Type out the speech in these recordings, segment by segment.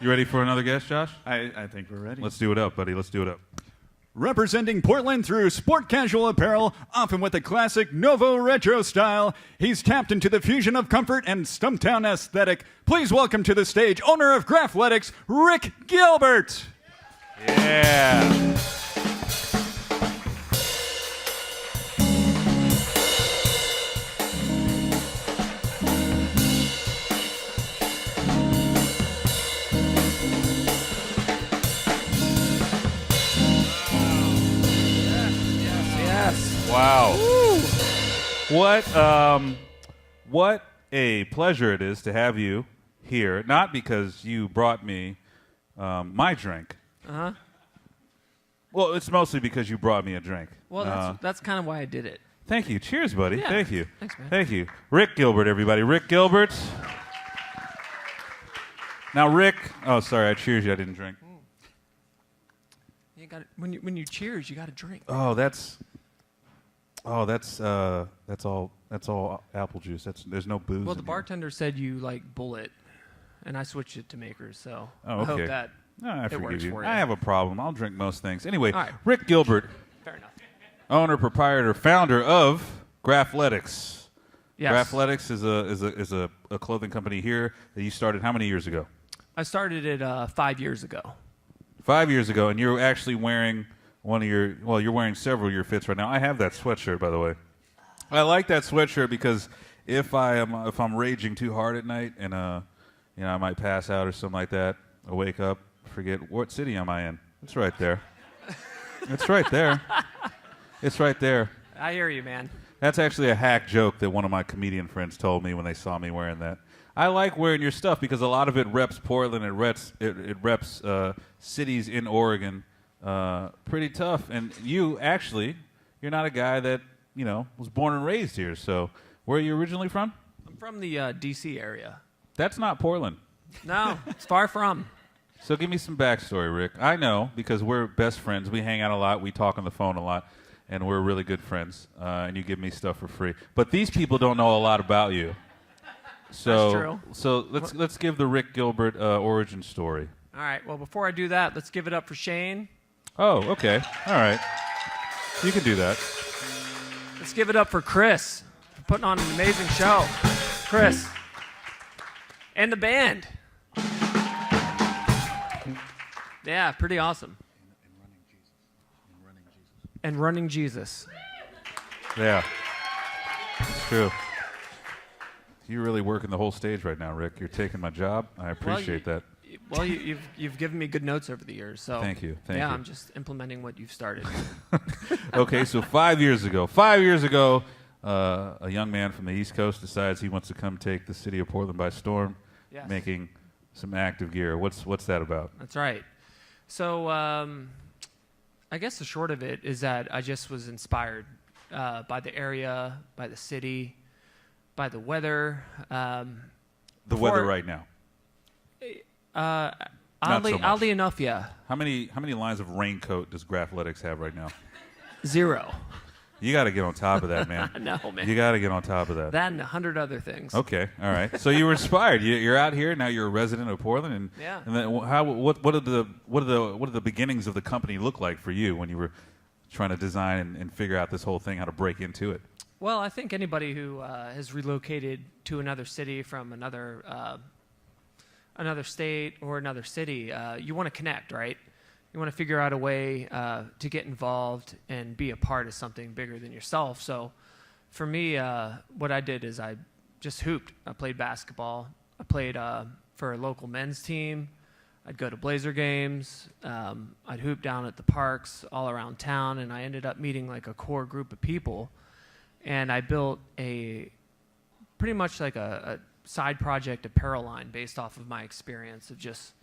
You ready for another guest, Josh? I think we're ready. Let's do it up, buddy. Let's do it up. Representing Portland through sport casual apparel, often with a classic Novo retro style, he's tapped into the fusion of comfort and Stumptown aesthetic. Please welcome to the stage owner of Grafletics, Rick Gilbert. Yeah. Wow. Woo. What a pleasure it is to have you here. Not because you brought me my drink. Uh-huh. Well, it's mostly because you brought me a drink. Well, that's kind of why I did it. Thank you. Cheers, buddy. Yeah. Thank you. Thanks, man. Thank you. Rick Gilbert, everybody. Rick Gilbert. Now, Rick. Oh, sorry. I cheers you. I didn't drink. You got when you cheers, you got to drink. Oh, that's all apple juice. There's no booze. Well, the in bartender said you like bullet, and I switched it to Makers, so Oh, I hope okay. that I it forgive works you. for you. I have a problem. I'll drink most things. Anyway, All right. Rick Gilbert, Fair enough. owner, proprietor, founder of Grafletics. Yes. Grafletics is a clothing company here that you started how many years ago? I started it 5 years ago. 5 years ago, and you're actually wearing you're wearing several of your fits right now. I have that sweatshirt, by the way. I like that sweatshirt because if I'm raging too hard at night and I might pass out or something like that, I wake up, forget what city am I in. It's right there. It's right there. It's right there. I hear you, man. That's actually a hack joke that one of my comedian friends told me when they saw me wearing that. I like wearing your stuff because a lot of it reps Portland. It reps cities in Oregon pretty tough. And you're not a guy that, was born and raised here. So where are you originally from? I'm from the D.C. area. That's not Portland. No, it's far from. So give me some backstory, Rick. I know because we're best friends. We hang out a lot. We talk on the phone a lot. And we're really good friends. And you give me stuff for free. But these people don't know a lot about you. That's true. So let's give the Rick Gilbert origin story. All right. Well, before I do that, let's give it up for Shain. Oh, okay. All right. You can do that. Let's give it up for Chris for putting on an amazing show. Chris. And the band. Yeah, pretty awesome. And Running Jesus. Yeah. It's true. You're really working the whole stage right now, Rick. You're taking my job. I appreciate that. Well, you've given me good notes over the years, so Thank you. Thank you. I'm just implementing what you've started. Okay, so 5 years ago, a young man from the East Coast decides he wants to come take the city of Portland by storm, Yes. making some active gear. What's that about? That's right. So I guess the short of it is that I just was inspired by the area, by the city, by the weather. The weather right now. so much. Oddly enough, yeah. How many lines of raincoat does Grafletics have right now? 0. You got to get on top of that, man. No, man. You got to get on top of that. That and 100 other things. Okay, all right. So you were inspired. You're out here now. You're a resident of Portland, and Yeah. And then what did the beginnings of the company look like for you when you were trying to design and figure out this whole thing, how to break into it? Well, I think anybody who has relocated to another city from another state or another city, you want to connect, right? You want to figure out a way to get involved and be a part of something bigger than yourself. So for me, what I did is I just hooped. I played basketball. I played for a local men's team. I'd go to Blazer games. I'd hoop down at the parks all around town, and I ended up meeting like a core group of people. And I built pretty much like a side project apparel line based off of my experience of just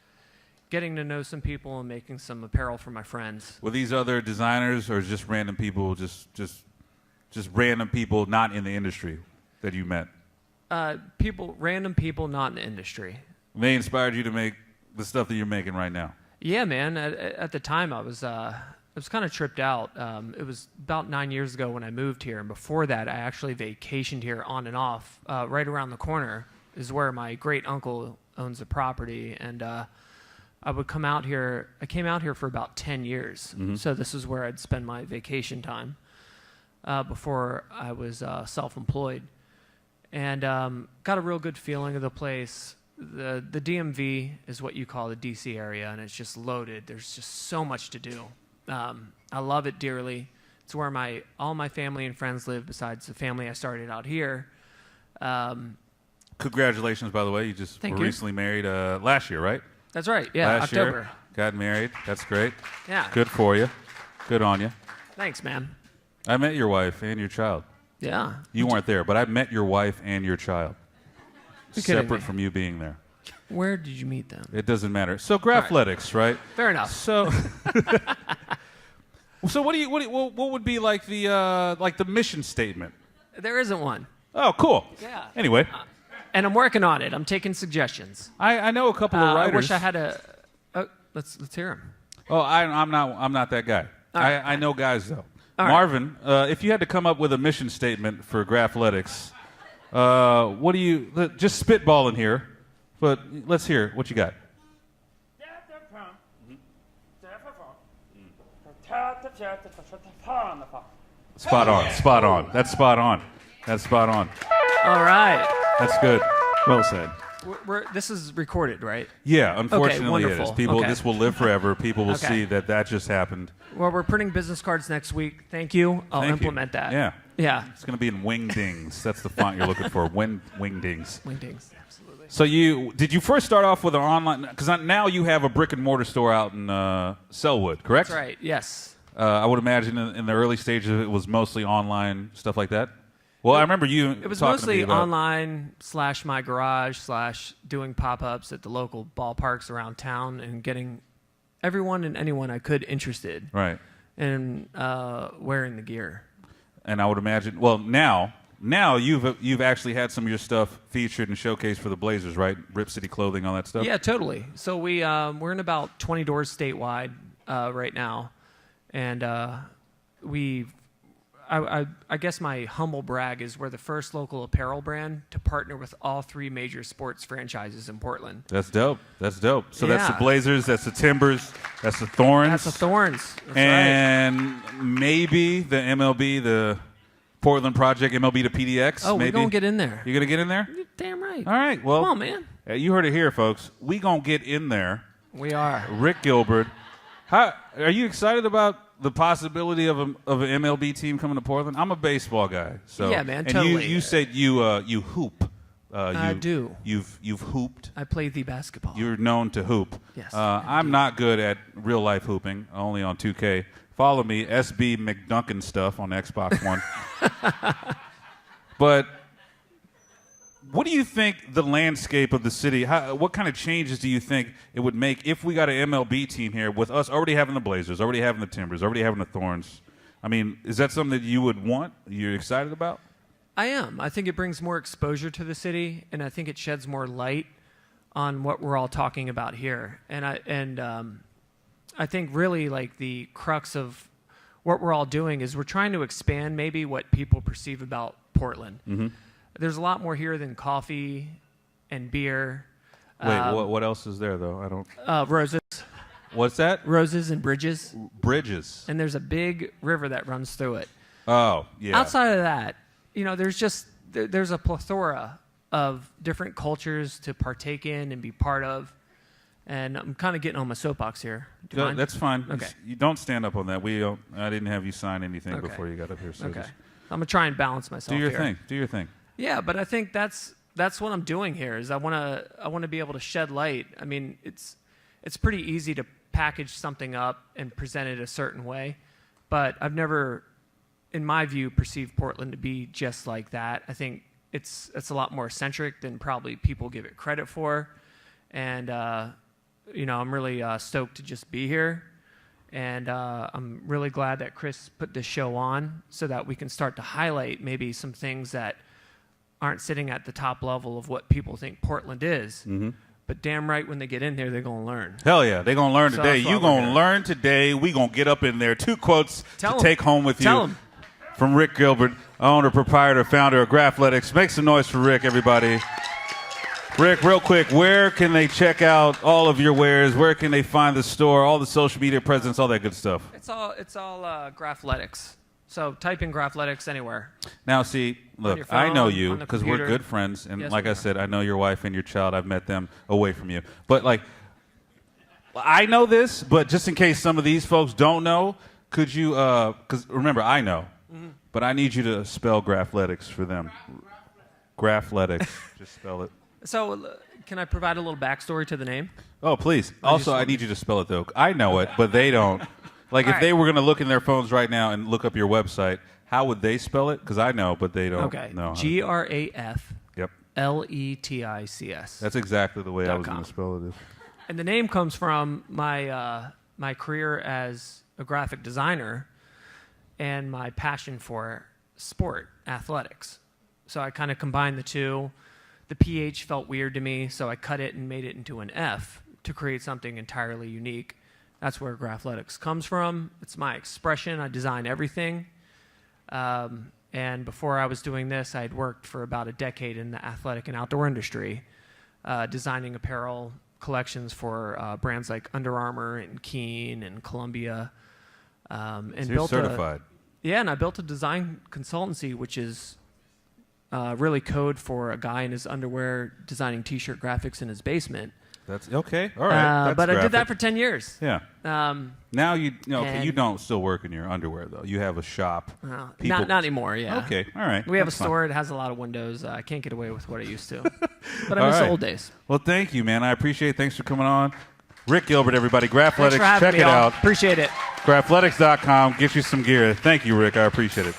getting to know some people and making some apparel for my friends. Were these other designers or just random people, just random people not in the industry that you met? Random people not in the industry. They inspired you to make the stuff that you're making right now. Yeah, man. At the time, I was kind of tripped out. It was about 9 years ago when I moved here, and before that, I actually vacationed here on and off. Right around the corner is where my great uncle owns the property, and I would come out here. I came out here for about 10 years. So this is where I'd spend my vacation time before I was self-employed. And got a real good feeling of the place. The DMV is what you call the DC area, and it's just loaded. There's just so much to do. I love it dearly. It's where all my family and friends live besides the family I started out here. Congratulations, by the way. You just were recently married last year, right? That's right. Yeah, last October. Year, got married. That's great. Yeah. Good for you. Good on you. Thanks, man. I met your wife and your child. Yeah. You weren't there, but I met your wife and your child. You're kidding Separate me. from you being there. Where did you meet them? It doesn't matter. So Grafletics, right? Fair enough. So, so what would be like the mission statement? There isn't one. Oh, cool. Yeah. Anyway, And I'm working on it. I'm taking suggestions. I know a couple of writers. I wish I had a. Let's hear them. Oh, I'm not that guy. All right. I know guys though. All right. Marvin, if you had to come up with a mission statement for Grafletics, what do you just spitballing here? But let's hear what you got. Spot on. Spot on. That's spot on. That's spot on. All right. That's good. Well said. This is recorded, right? Yeah, unfortunately it is. wonderful. People, Okay. this will live forever. People will Okay. see that just happened. Well, we're printing business cards next week. Thank you. I'll Thank you. implement that. Yeah. Yeah. It's going to be in wingdings. That's the font you're looking for. Wingdings. Wingdings. Absolutely. So did you first start off with an online? Because now you have a brick and mortar store out in Selwood, correct? That's right. Yes. I would imagine in the early stages it was mostly online stuff like that. Well, I remember you. It was talking to me mostly about, online / my garage / doing pop-ups at the local ballparks around town and getting everyone and anyone I could interested right. in wearing the gear. And I would imagine. Well, now you've actually had some of your stuff featured and showcased for the Blazers, right? Rip City Clothing, all that stuff. Yeah, totally. So we're in about 20 doors statewide right now, and I guess my humble brag is we're the first local apparel brand to partner with all 3 major sports franchises in Portland. That's dope. That's dope. So that's the Yeah. Blazers, that's the Timbers, that's the Thorns. That's the Thorns. That's right. and maybe the MLB, the Portland Project, MLB to PDX. Oh, maybe. we're going to get in there. You're going to get in there? You're damn right. All right. Well, Come on, man. You heard it here, folks. We going to get in there. We are. Rick Gilbert. Are you excited about the possibility of an MLB team coming to Portland? I'm a baseball guy. So. Yeah, man, And totally. you said you hoop. I do. You've hooped. I play the basketball. You're known to hoop. Yes, I'm not good at real life hooping, only on 2K. Follow me, SB McDuncan stuff on Xbox One. But what do you think the landscape of the city, what kind of changes do you think it would make if we got an MLB team here with us already having the Blazers, already having the Timbers, already having the Thorns? I mean, is that something that you would want, you're excited about? I am. I think it brings more exposure to the city, and I think it sheds more light on what we're all talking about here. And I think really like the crux of what we're all doing is we're trying to expand maybe what people perceive about Portland. Mm-hmm. There's a lot more here than coffee and beer. Wait, what else is there, though? I don't... Roses. What's that? Roses and bridges. Bridges. And there's a big river that runs through it. Oh, yeah. Outside of that, there's a plethora of different cultures to partake in and be part of. And I'm kind of getting on my soapbox here. Do you mind? That's fine. Okay. You don't stand up on that. I didn't have you sign anything Okay. before you got up here. So Okay. just I'm going to try and balance myself do your here. thing. Do your thing. Yeah, but I think that's what I'm doing here is I want to be able to shed light. I mean, it's pretty easy to package something up and present it a certain way, but I've never, in my view, perceived Portland to be just like that. I think it's a lot more eccentric than probably people give it credit for, and I'm really stoked to just be here. And I'm really glad that Chris put this show on so that we can start to highlight maybe some things that aren't sitting at the top level of what people think Portland is. Mm-hmm. But damn right, when they get in there, they're going to learn. Hell yeah, they're gonna learn So today. that's why You we're gonna here. learn today. We gonna get up in there. 2 quotes Tell to 'em. take home with Tell you 'em. from Rick Gilbert, owner, proprietor, founder of Grafletics. Make some noise for Rick, everybody. Rick, real quick, where can they check out all of your wares? Where can they find the store, all the social media presence, all that good stuff? It's all Grafletics. So type in Grafletics anywhere. Now, see, look, your I know phone, you on the because we're computer. good friends, and Yes, like we I are. said, I know your wife and your child. I've met them away from you, but like, I know this, but just in case some of these folks don't know, could you? Because remember, I know, but I need you to spell Grafletics for them. Grafletics, just spell it. So can I provide a little backstory to the name? Oh, please. Also, I need you to spell it though. I know it, but they don't. Like, if they were going to look in their phones right now and look up your website, how would they spell it? Because I know, but they don't Okay. know. Grafletics. Yep. That's That's exactly the way I was .com. going to spell it. And the name comes from my career as a graphic designer and my passion for sport, athletics. So I kind of combined the two. The PH felt weird to me, so I cut it and made it into an F to create something entirely unique. That's where Grafletics comes from. It's my expression. I design everything. And before I was doing this, I had worked for about a decade in the athletic and outdoor industry, designing apparel collections for brands like Under Armour and Keen and Columbia. And So you're certified. And I built a design consultancy, which is really code for a guy in his underwear designing T-shirt graphics in his basement. That's okay. All right. That's But I did graphic. that for 10 years. Yeah. Now you and- you don't still work in your underwear though. You have a shop. Not People- anymore, yeah. Okay. All right. We have a That's fine. store. It has a lot of windows. I can't get away with what I used to. But I All miss right. the old days. Well, thank you, man. I appreciate it. Thanks for coming on. Rick Gilbert, everybody. Thanks Grafletics. for having Check me, it y'all. out. Appreciate it. Grafletics.com. Get you some gear. Thank you, Rick. I appreciate it.